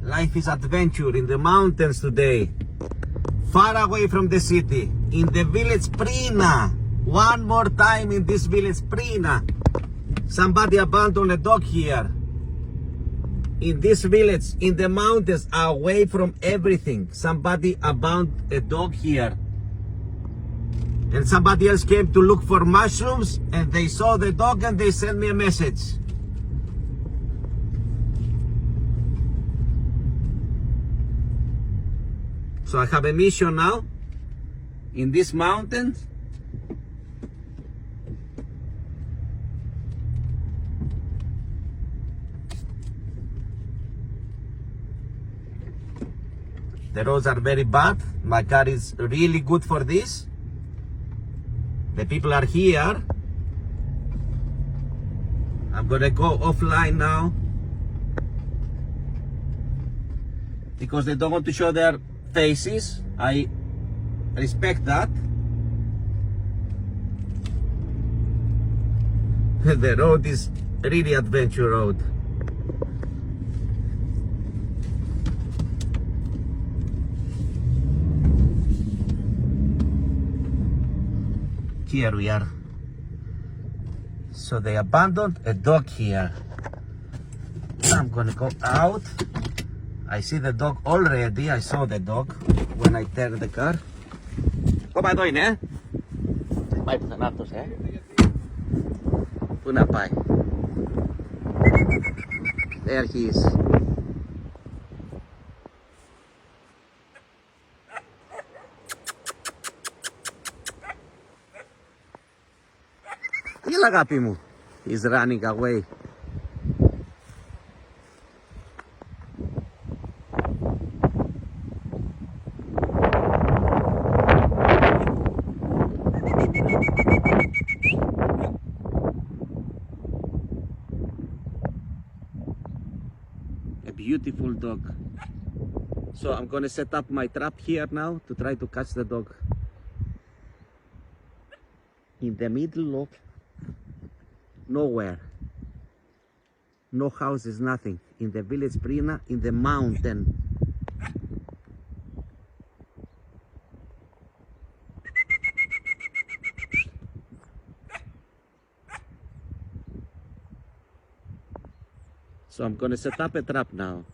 Life is adventure in the mountains today. Far away from the city. In the village Prina. One more time in this village Prina. Somebody abandoned a dog here. In this village, in the mountains, away from everything. Somebody abandoned a dog here. And somebody else came to look for mushrooms and they saw the dog and they sent me a message. So I have a mission now in this mountain. The roads are very bad. My car is really good for this. The people are here. I'm gonna go offline now because they don't want to show their faces. I respect that. The road is really adventure road. Here we are. So they abandoned a dog here. I'm gonna go out. I see the dog already. I saw the dog when I turned the car. Κόμμα εδώ είναι, ε. Πάει πουθενά αυτός, ε. Πού να πάει. There he is. Έλα αγάπη μου. He's running away. A beautiful dog. So I'm gonna set up my trap here now to try to catch the dog. In the middle of nowhere. No houses, nothing. In the village Prina, in the mountain. So I'm gonna set up a trap now.